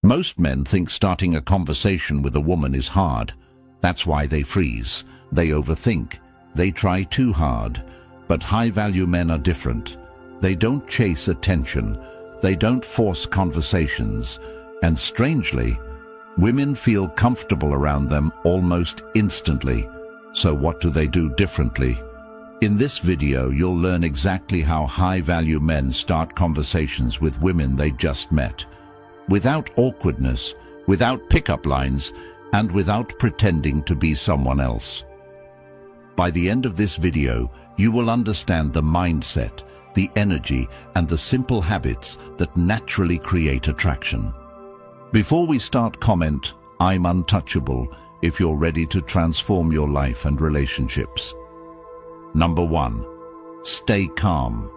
Most men think starting a conversation with a woman is hard. That's why they freeze, they overthink, they try too hard. But high-value men are different. They don't chase attention, they don't force conversations, and strangely, women feel comfortable around them almost instantly. So what do they do differently? In this video, you'll learn exactly how high-value men start conversations with women they just met, without awkwardness, without pickup lines, and without pretending to be someone else. By the end of this video, you will understand the mindset, the energy, and the simple habits that naturally create attraction. Before we start, comment, "I'm untouchable," if you're ready to transform your life and relationships. Number 1. Stay calm.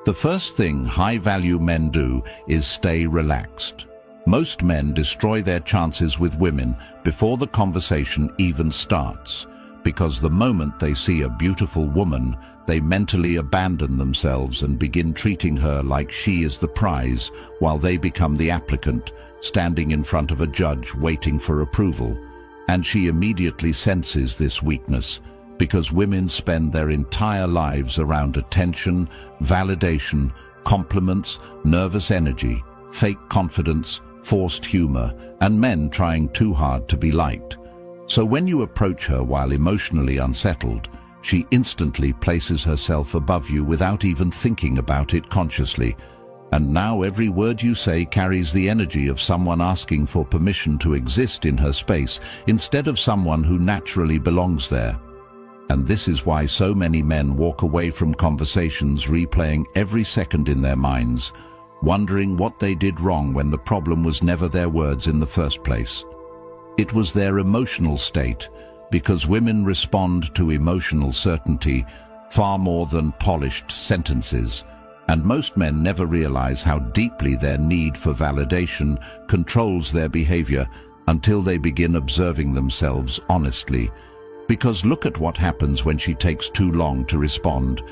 The first thing high-value men do is stay relaxed. Most men destroy their chances with women before the conversation even starts, because the moment they see a beautiful woman, they mentally abandon themselves and begin treating her like she is the prize, while they become the applicant, standing in front of a judge waiting for approval. And she immediately senses this weakness, because women spend their entire lives around attention, validation, compliments, nervous energy, fake confidence, forced humor, and men trying too hard to be liked. So when you approach her while emotionally unsettled, she instantly places herself above you without even thinking about it consciously. And now every word you say carries the energy of someone asking for permission to exist in her space, instead of someone who naturally belongs there. And this is why so many men walk away from conversations replaying every second in their minds, wondering what they did wrong when the problem was never their words in the first place. It was their emotional state, because women respond to emotional certainty far more than polished sentences. And most men never realize how deeply their need for validation controls their behavior until they begin observing themselves honestly. Because look at what happens when she takes too long to respond,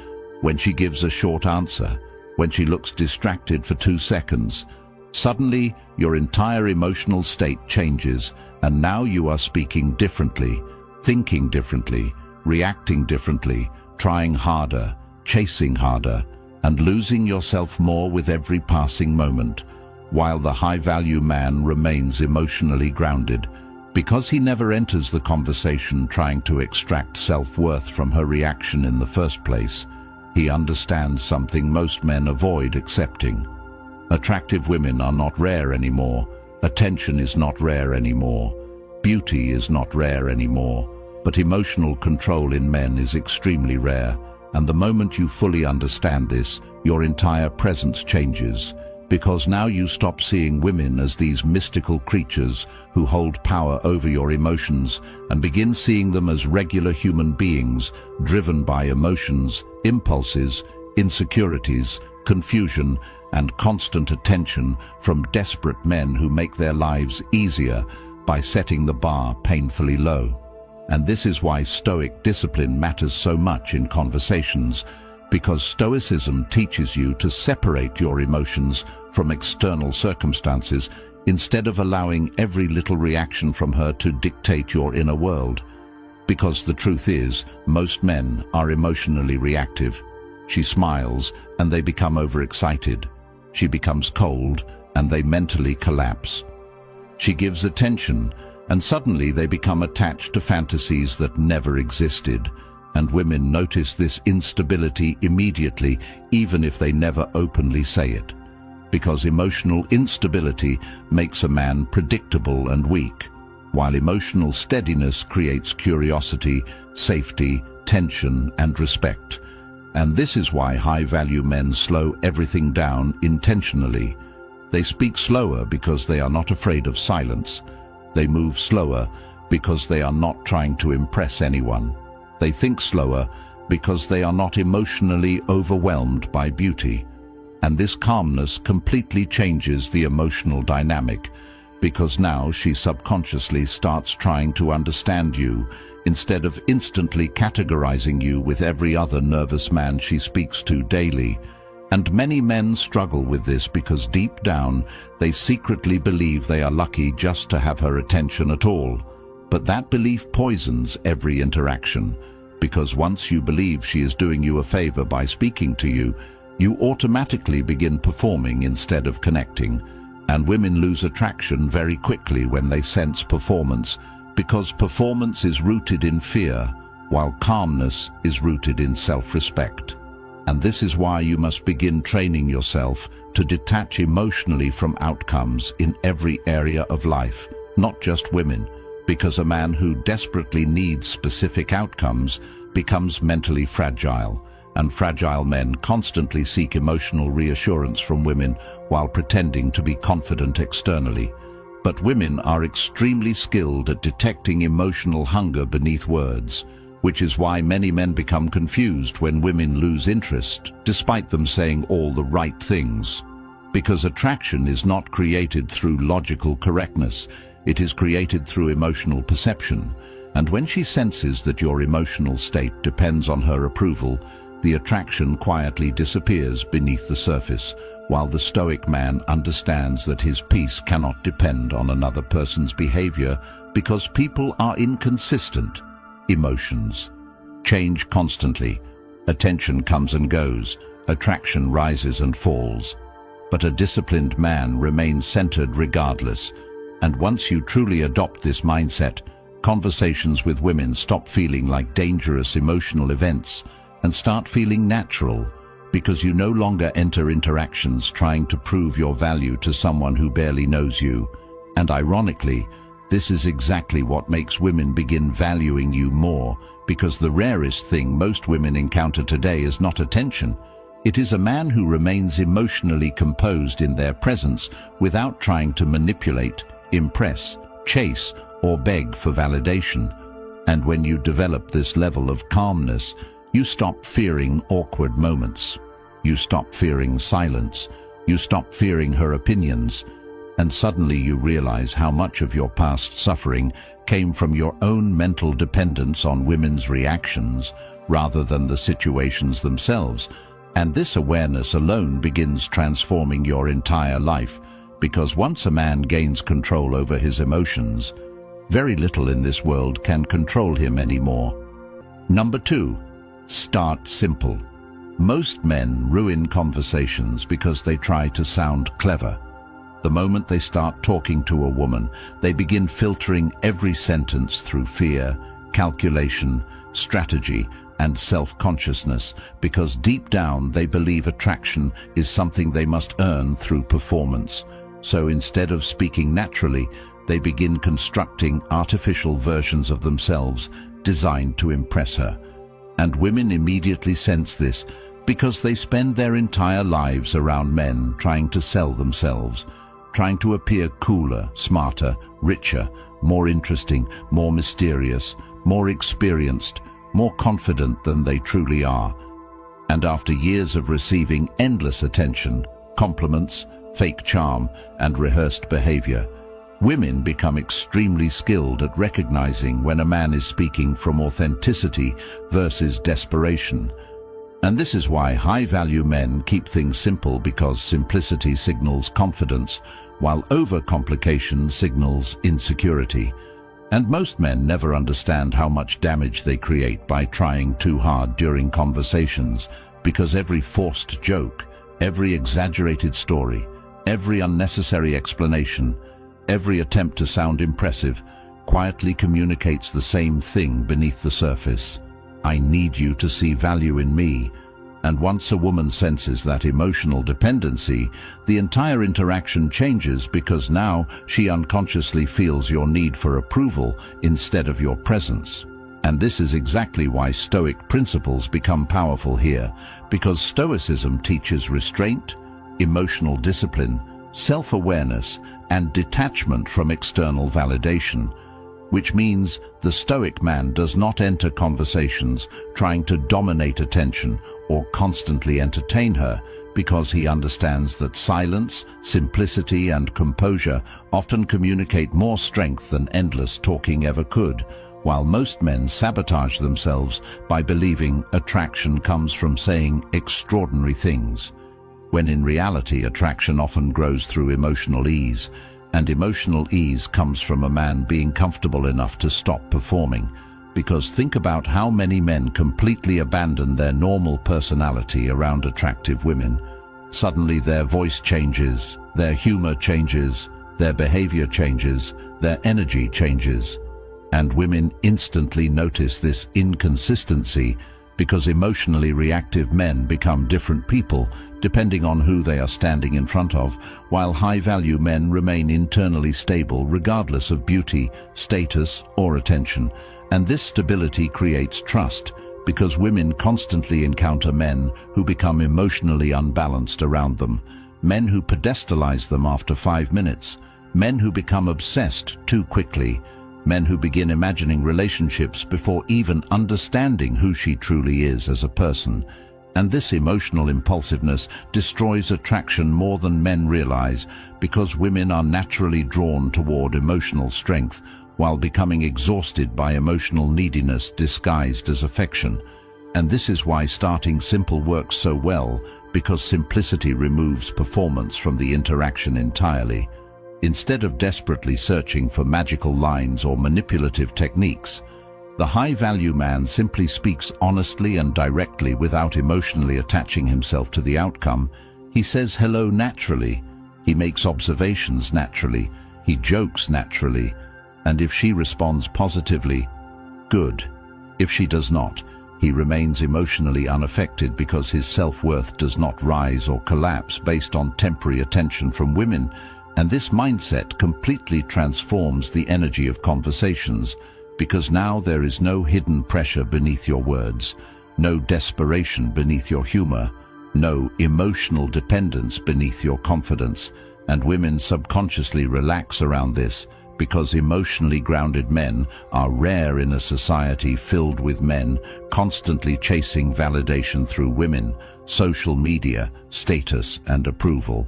when she gives a short answer, when she looks distracted for 2 seconds. Suddenly, your entire emotional state changes, and now you are speaking differently, thinking differently, reacting differently, trying harder, chasing harder, and losing yourself more with every passing moment, while the high-value man remains emotionally grounded, because he never enters the conversation trying to extract self-worth from her reaction in the first place. He understands something most men avoid accepting. Attractive women are not rare anymore. Attention is not rare anymore. Beauty is not rare anymore. But emotional control in men is extremely rare. And the moment you fully understand this, your entire presence changes. Because now you stop seeing women as these mystical creatures who hold power over your emotions and begin seeing them as regular human beings driven by emotions, impulses, insecurities, confusion, and constant attention from desperate men who make their lives easier by setting the bar painfully low. And this is why Stoic discipline matters so much in conversations, because Stoicism teaches you to separate your emotions from external circumstances instead of allowing every little reaction from her to dictate your inner world. Because the truth is, most men are emotionally reactive. She smiles and they become overexcited. She becomes cold and they mentally collapse. She gives attention and suddenly they become attached to fantasies that never existed. And women notice this instability immediately, even if they never openly say it. Because emotional instability makes a man predictable and weak, while emotional steadiness creates curiosity, safety, tension, and respect. And this is why high-value men slow everything down intentionally. They speak slower because they are not afraid of silence. They move slower because they are not trying to impress anyone. They think slower because they are not emotionally overwhelmed by beauty. And this calmness completely changes the emotional dynamic, because now she subconsciously starts trying to understand you instead of instantly categorizing you with every other nervous man she speaks to daily. And many men struggle with this because deep down they secretly believe they are lucky just to have her attention at all. But that belief poisons every interaction, because once you believe she is doing you a favor by speaking to you, you automatically begin performing instead of connecting. And women lose attraction very quickly when they sense performance, because performance is rooted in fear, while calmness is rooted in self-respect. And this is why you must begin training yourself to detach emotionally from outcomes in every area of life, not just women, because a man who desperately needs specific outcomes becomes mentally fragile, and fragile men constantly seek emotional reassurance from women while pretending to be confident externally. But women are extremely skilled at detecting emotional hunger beneath words, which is why many men become confused when women lose interest, despite them saying all the right things. Because attraction is not created through logical correctness, it is created through emotional perception. And when she senses that your emotional state depends on her approval, the attraction quietly disappears beneath the surface, while the Stoic man understands that his peace cannot depend on another person's behavior because people are inconsistent. Emotions change constantly. Attention comes and goes. Attraction rises and falls. But a disciplined man remains centered regardless. And once you truly adopt this mindset, conversations with women stop feeling like dangerous emotional events and start feeling natural, because you no longer enter interactions trying to prove your value to someone who barely knows you. And ironically, this is exactly what makes women begin valuing you more, because the rarest thing most women encounter today is not attention. It is a man who remains emotionally composed in their presence without trying to manipulate, impress, chase, or beg for validation. And when you develop this level of calmness, you stop fearing awkward moments. You stop fearing silence. You stop fearing her opinions. And suddenly you realize how much of your past suffering came from your own mental dependence on women's reactions rather than the situations themselves. And this awareness alone begins transforming your entire life, because once a man gains control over his emotions, very little in this world can control him anymore. Number 2. Start simple. Most men ruin conversations because they try to sound clever. The moment they start talking to a woman, they begin filtering every sentence through fear, calculation, strategy, and self-consciousness, because deep down they believe attraction is something they must earn through performance. So instead of speaking naturally, they begin constructing artificial versions of themselves designed to impress her. And women immediately sense this because they spend their entire lives around men trying to sell themselves, trying to appear cooler, smarter, richer, more interesting, more mysterious, more experienced, more confident than they truly are. And after years of receiving endless attention, compliments, fake charm, and rehearsed behavior, women become extremely skilled at recognizing when a man is speaking from authenticity versus desperation. And this is why high-value men keep things simple, because simplicity signals confidence, while overcomplication signals insecurity. And most men never understand how much damage they create by trying too hard during conversations, because every forced joke, every exaggerated story, every unnecessary explanation, every attempt to sound impressive, quietly communicates the same thing beneath the surface. I need you to see value in me. And once a woman senses that emotional dependency, the entire interaction changes, because now she unconsciously feels your need for approval instead of your presence. And this is exactly why Stoic principles become powerful here, because Stoicism teaches restraint, emotional discipline, self-awareness, and detachment from external validation, which means the Stoic man does not enter conversations trying to dominate attention or constantly entertain her, because he understands that silence, simplicity, and composure often communicate more strength than endless talking ever could, while most men sabotage themselves by believing attraction comes from saying extraordinary things. when in reality attraction often grows through emotional ease, and emotional ease comes from a man being comfortable enough to stop performing. Because think about how many men completely abandon their normal personality around attractive women. Suddenly their voice changes, their humor changes, their behavior changes, their energy changes. And women instantly notice this inconsistency because emotionally reactive men become different people depending on who they are standing in front of, while high-value men remain internally stable regardless of beauty, status, or attention. And this stability creates trust, because women constantly encounter men who become emotionally unbalanced around them, men who pedestalize them after 5 minutes, men who become obsessed too quickly, men who begin imagining relationships before even understanding who she truly is as a person. And this emotional impulsiveness destroys attraction more than men realize, because women are naturally drawn toward emotional strength, while becoming exhausted by emotional neediness disguised as affection. And this is why starting simple works so well, because simplicity removes performance from the interaction entirely. Instead of desperately searching for magical lines or manipulative techniques, the high-value man simply speaks honestly and directly without emotionally attaching himself to the outcome. He says hello naturally, he makes observations naturally, he jokes naturally, and if she responds positively, good. If she does not, he remains emotionally unaffected because his self-worth does not rise or collapse based on temporary attention from women. And this mindset completely transforms the energy of conversations, because now there is no hidden pressure beneath your words, no desperation beneath your humor, no emotional dependence beneath your confidence, and women subconsciously relax around this, because emotionally grounded men are rare in a society filled with men constantly chasing validation through women, social media, status, and approval.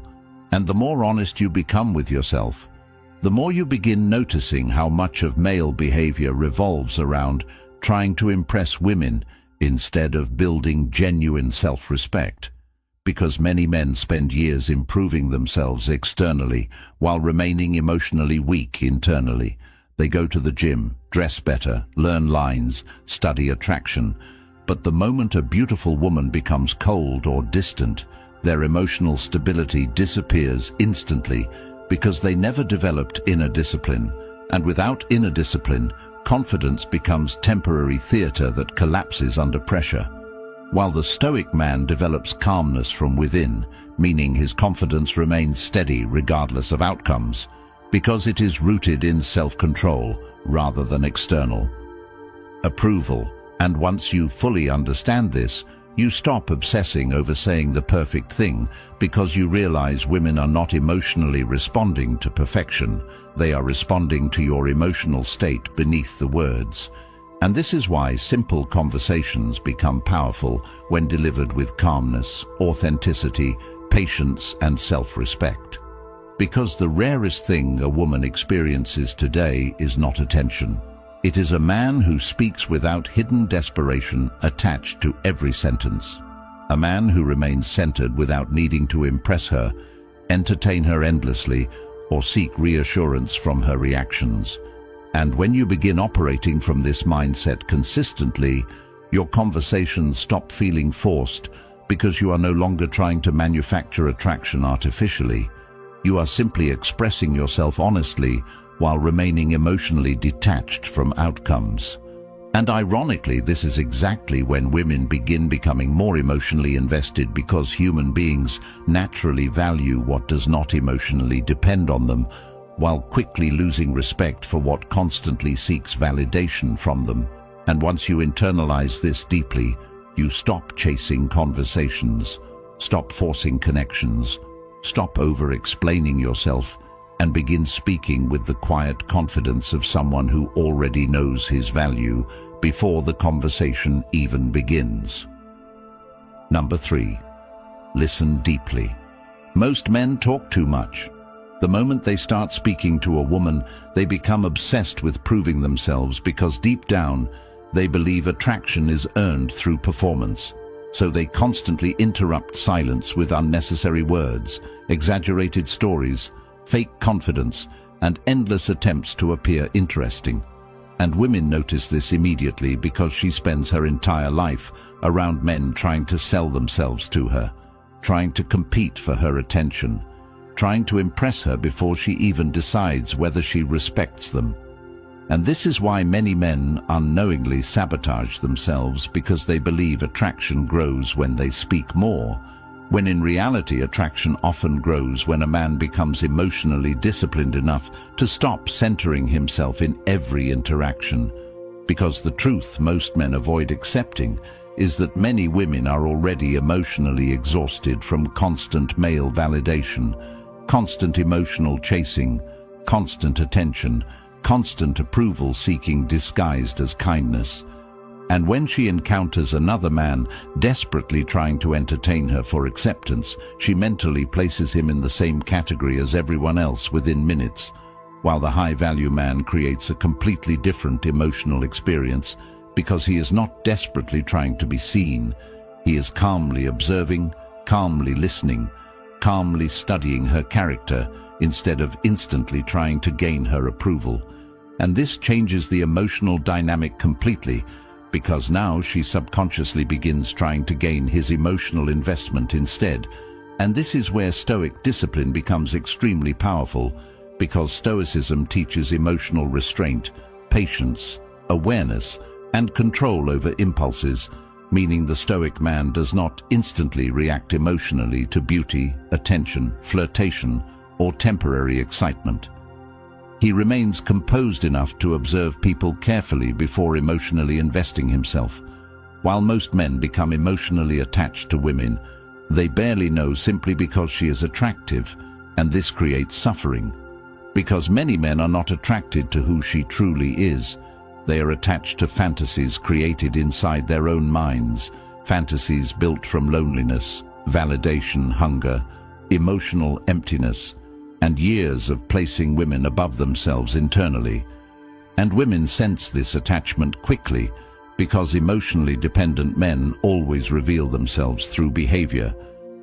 And the more honest you become with yourself, the more you begin noticing how much of male behavior revolves around trying to impress women instead of building genuine self-respect. Because many men spend years improving themselves externally while remaining emotionally weak internally. They go to the gym, dress better, learn lines, study attraction. But the moment a beautiful woman becomes cold or distant, their emotional stability disappears instantly, because they never developed inner discipline. And without inner discipline, confidence becomes temporary theater that collapses under pressure. While the Stoic man develops calmness from within, meaning his confidence remains steady regardless of outcomes, because it is rooted in self-control rather than external approval. And once you fully understand this, you stop obsessing over saying the perfect thing, because you realize women are not emotionally responding to perfection. They are responding to your emotional state beneath the words. And this is why simple conversations become powerful when delivered with calmness, authenticity, patience, and self-respect. Because the rarest thing a woman experiences today is not attention. It is a man who speaks without hidden desperation attached to every sentence. A man who remains centered without needing to impress her, entertain her endlessly, or seek reassurance from her reactions. And when you begin operating from this mindset consistently, your conversations stop feeling forced, because you are no longer trying to manufacture attraction artificially. You are simply expressing yourself honestly while remaining emotionally detached from outcomes. And ironically, this is exactly when women begin becoming more emotionally invested, because human beings naturally value what does not emotionally depend on them, while quickly losing respect for what constantly seeks validation from them. And once you internalize this deeply, you stop chasing conversations, stop forcing connections, stop over-explaining yourself, and begin speaking with the quiet confidence of someone who already knows his value before the conversation even begins. Number 3. Listen deeply. Most men talk too much. The moment they start speaking to a woman, they become obsessed with proving themselves, because deep down, they believe attraction is earned through performance. So they constantly interrupt silence with unnecessary words, exaggerated stories, fake confidence, and endless attempts to appear interesting. And women notice this immediately because she spends her entire life around men trying to sell themselves to her, trying to compete for her attention, trying to impress her before she even decides whether she respects them. And this is why many men unknowingly sabotage themselves, because they believe attraction grows when they speak more, when in reality attraction often grows when a man becomes emotionally disciplined enough to stop centering himself in every interaction. Because the truth most men avoid accepting is that many women are already emotionally exhausted from constant male validation, constant emotional chasing, constant attention, constant approval seeking disguised as kindness. And when she encounters another man desperately trying to entertain her for acceptance, she mentally places him in the same category as everyone else within minutes, while the high-value man creates a completely different emotional experience because he is not desperately trying to be seen. He is calmly observing, calmly listening, calmly studying her character instead of instantly trying to gain her approval. And this changes the emotional dynamic completely, because now she subconsciously begins trying to gain his emotional investment instead. And this is where Stoic discipline becomes extremely powerful, because Stoicism teaches emotional restraint, patience, awareness, and control over impulses, meaning the Stoic man does not instantly react emotionally to beauty, attention, flirtation, or temporary excitement. He remains composed enough to observe people carefully before emotionally investing himself. While most men become emotionally attached to women, they barely know simply because she is attractive, and this creates suffering. Because many men are not attracted to who she truly is. They are attached to fantasies created inside their own minds, fantasies built from loneliness, validation, hunger, emotional emptiness, and years of placing women above themselves internally. And women sense this attachment quickly, because emotionally dependent men always reveal themselves through behavior,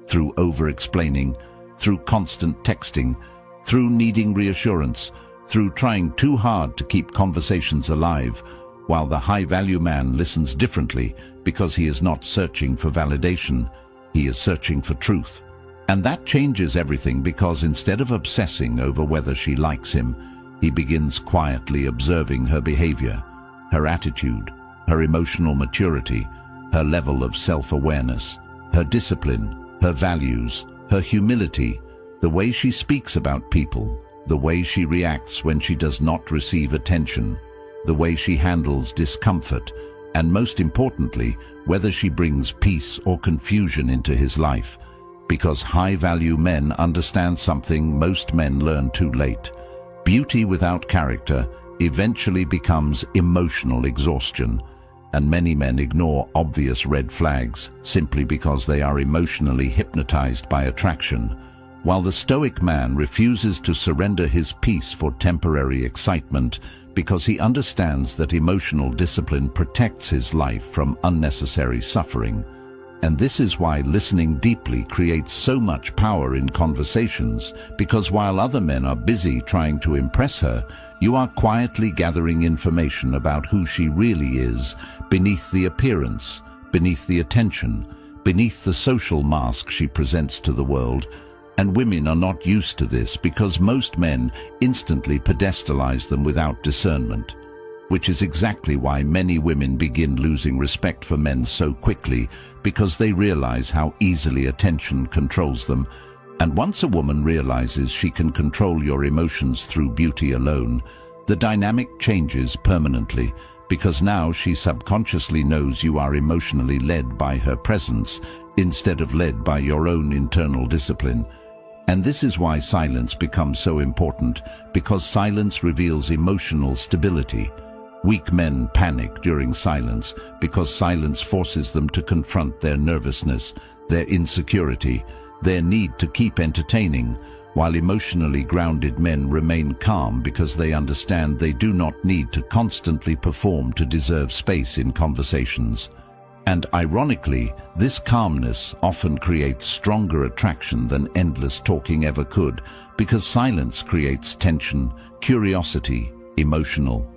through over-explaining, through constant texting, through needing reassurance, through trying too hard to keep conversations alive, while the high-value man listens differently because he is not searching for validation, he is searching for truth. And that changes everything, because instead of obsessing over whether she likes him, he begins quietly observing her behavior, her attitude, her emotional maturity, her level of self-awareness, her discipline, her values, her humility, the way she speaks about people, the way she reacts when she does not receive attention, the way she handles discomfort, and most importantly, whether she brings peace or confusion into his life. Because high-value men understand something most men learn too late. Beauty without character eventually becomes emotional exhaustion, and many men ignore obvious red flags simply because they are emotionally hypnotized by attraction, while the Stoic man refuses to surrender his peace for temporary excitement because he understands that emotional discipline protects his life from unnecessary suffering. And this is why listening deeply creates so much power in conversations, because while other men are busy trying to impress her, you are quietly gathering information about who she really is, beneath the appearance, beneath the attention, beneath the social mask she presents to the world. And women are not used to this because most men instantly pedestalize them without discernment. Which is exactly why many women begin losing respect for men so quickly, because they realize how easily attention controls them. And once a woman realizes she can control your emotions through beauty alone, the dynamic changes permanently, because now she subconsciously knows you are emotionally led by her presence instead of led by your own internal discipline. And this is why silence becomes so important, because silence reveals emotional stability. Weak men panic during silence because silence forces them to confront their nervousness, their insecurity, their need to keep entertaining, while emotionally grounded men remain calm because they understand they do not need to constantly perform to deserve space in conversations. And ironically, this calmness often creates stronger attraction than endless talking ever could, because silence creates tension, curiosity, emotional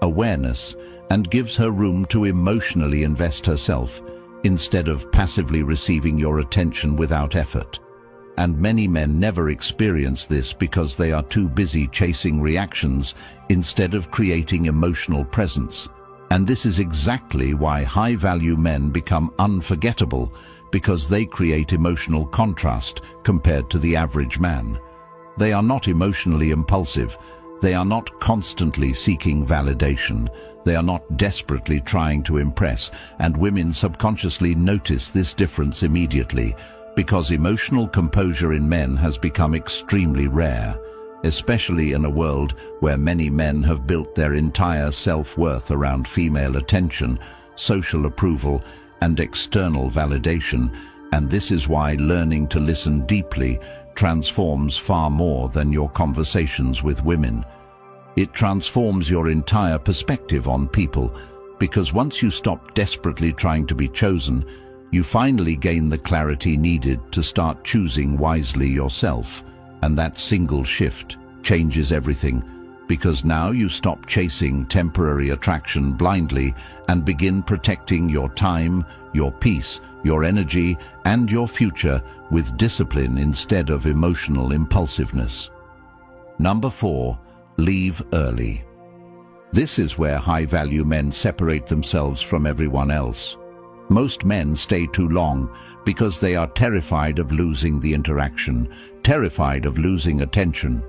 awareness, and gives her room to emotionally invest herself, instead of passively receiving your attention without effort. And many men never experience this because they are too busy chasing reactions instead of creating emotional presence. And this is exactly why high-value men become unforgettable, because they create emotional contrast compared to the average man. They are not emotionally impulsive. They are not constantly seeking validation. They are not desperately trying to impress, and women subconsciously notice this difference immediately, because emotional composure in men has become extremely rare, especially in a world where many men have built their entire self-worth around female attention, social approval, and external validation. And this is why learning to listen deeply transforms far more than your conversations with women. It transforms your entire perspective on people, because once you stop desperately trying to be chosen, you finally gain the clarity needed to start choosing wisely yourself. And that single shift changes everything, because now you stop chasing temporary attraction blindly and begin protecting your time, your peace, your energy, and your future with discipline instead of emotional impulsiveness. Number 4. Leave early. This is where high-value men separate themselves from everyone else. Most men stay too long because they are terrified of losing the interaction, terrified of losing attention,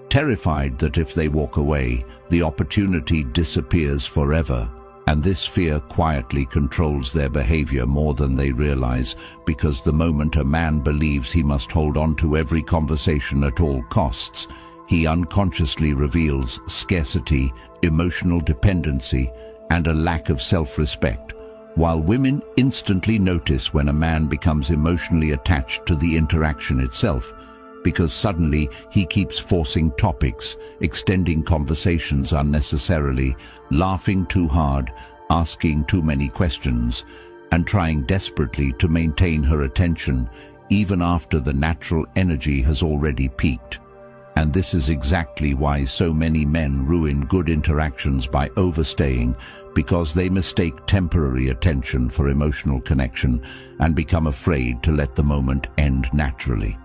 terrified that if they walk away, the opportunity disappears forever. And this fear quietly controls their behavior more than they realize, because the moment a man believes he must hold on to every conversation at all costs, he unconsciously reveals scarcity, emotional dependency, and a lack of self-respect, while women instantly notice when a man becomes emotionally attached to the interaction itself, because suddenly he keeps forcing topics, extending conversations unnecessarily, laughing too hard, asking too many questions, and trying desperately to maintain her attention even after the natural energy has already peaked. And this is exactly why so many men ruin good interactions by overstaying, because they mistake temporary attention for emotional connection and become afraid to let the moment end naturally.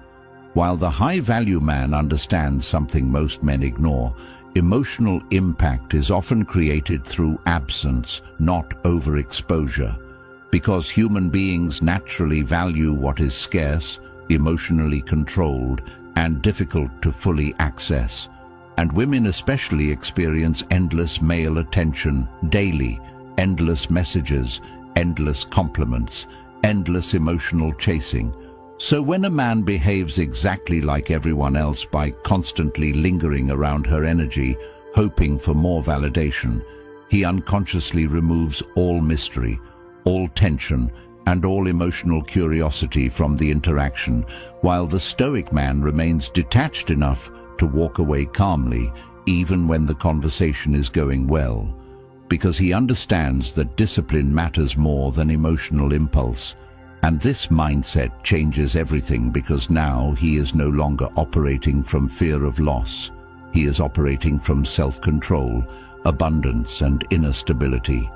While the high-value man understands something most men ignore, emotional impact is often created through absence, not overexposure. Because human beings naturally value what is scarce, emotionally controlled, and difficult to fully access. And women especially experience endless male attention daily, endless messages, endless compliments, endless emotional chasing. So when a man behaves exactly like everyone else by constantly lingering around her energy, hoping for more validation, he unconsciously removes all mystery, all tension, and all emotional curiosity from the interaction, while the Stoic man remains detached enough to walk away calmly, even when the conversation is going well, because he understands that discipline matters more than emotional impulse. And this mindset changes everything, because now he is no longer operating from fear of loss. He is operating from self-control, abundance, and inner stability.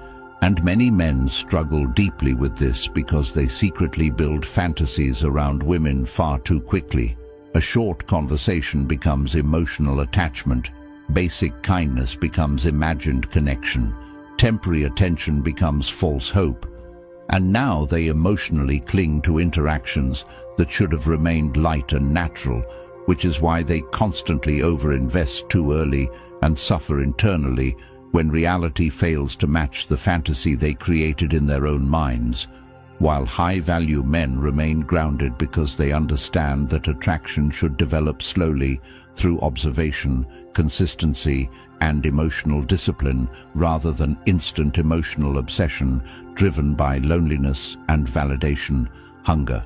And many men struggle deeply with this because they secretly build fantasies around women far too quickly. A short conversation becomes emotional attachment, basic kindness becomes imagined connection, temporary attention becomes false hope, and now they emotionally cling to interactions that should have remained light and natural, which is why they constantly overinvest too early and suffer internally when reality fails to match the fantasy they created in their own minds, while high-value men remain grounded because they understand that attraction should develop slowly through observation, consistency, and emotional discipline, rather than instant emotional obsession driven by loneliness and validation, hunger.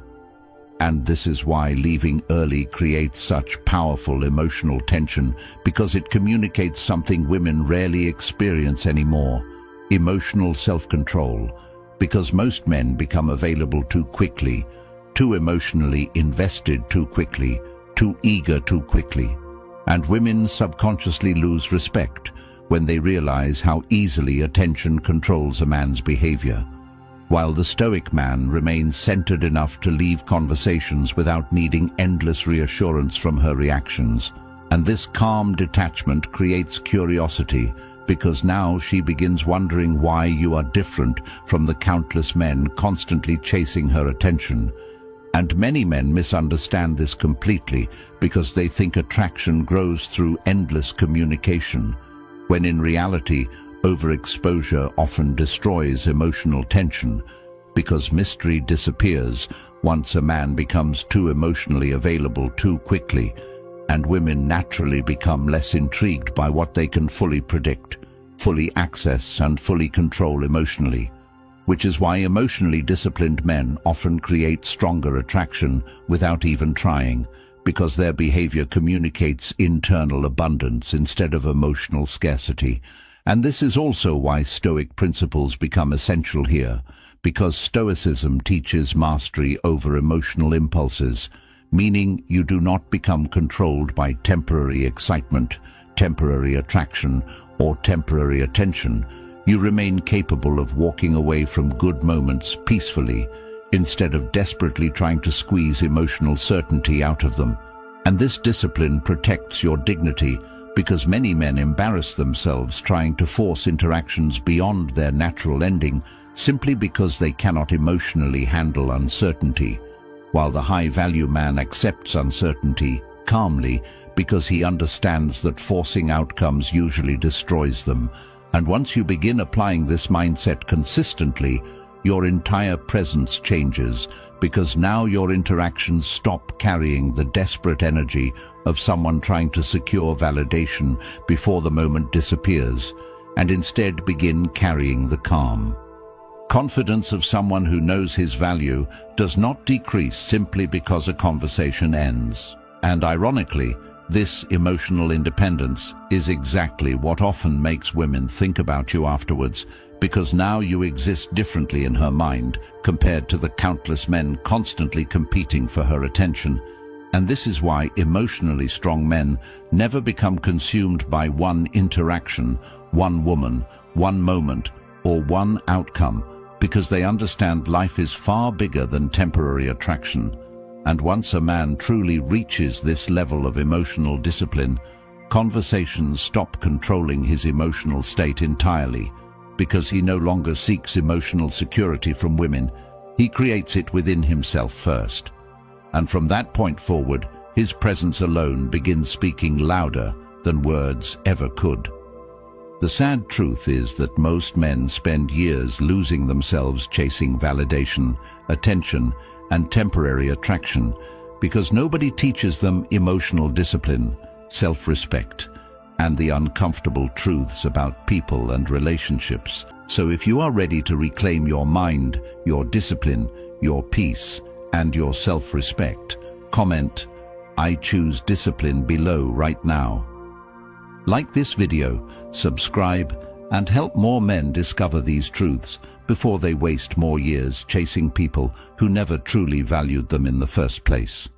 And this is why leaving early creates such powerful emotional tension, because it communicates something women rarely experience anymore: emotional self-control. because most men become available too quickly, too emotionally invested too quickly, too eager too quickly. And women subconsciously lose respect when they realize how easily attention controls a man's behavior, while the Stoic man remains centered enough to leave conversations without needing endless reassurance from her reactions. And this calm detachment creates curiosity, because now she begins wondering why you are different from the countless men constantly chasing her attention. And many men misunderstand this completely because they think attraction grows through endless communication, when in reality, overexposure often destroys emotional tension, because mystery disappears once a man becomes too emotionally available too quickly, and women naturally become less intrigued by what they can fully predict, fully access, and fully control emotionally. Which is why emotionally disciplined men often create stronger attraction without even trying, because their behavior communicates internal abundance instead of emotional scarcity. And this is also why Stoic principles become essential here, because Stoicism teaches mastery over emotional impulses, meaning you do not become controlled by temporary excitement, temporary attraction, or temporary attention. You remain capable of walking away from good moments peacefully, instead of desperately trying to squeeze emotional certainty out of them. And this discipline protects your dignity, because many men embarrass themselves trying to force interactions beyond their natural ending simply because they cannot emotionally handle uncertainty, while the high-value man accepts uncertainty calmly because he understands that forcing outcomes usually destroys them. And once you begin applying this mindset consistently, your entire presence changes, because now your interactions stop carrying the desperate energy of someone trying to secure validation before the moment disappears, and instead begin carrying the calm confidence of someone who knows his value does not decrease simply because a conversation ends. And ironically, this emotional independence is exactly what often makes women think about you afterwards, because now you exist differently in her mind compared to the countless men constantly competing for her attention. And this is why emotionally strong men never become consumed by one interaction, one woman, one moment, or one outcome, because they understand life is far bigger than temporary attraction. And once a man truly reaches this level of emotional discipline, conversations stop controlling his emotional state entirely, because he no longer seeks emotional security from women. He creates it within himself first. And from that point forward, his presence alone begins speaking louder than words ever could. The sad truth is that most men spend years losing themselves chasing validation, attention, and temporary attraction, because nobody teaches them emotional discipline, self-respect, and the uncomfortable truths about people and relationships. So if you are ready to reclaim your mind, your discipline, your peace, and your self-respect, comment, "I choose discipline" below right now. Like this video, subscribe, and help more men discover these truths before they waste more years chasing people who never truly valued them in the first place.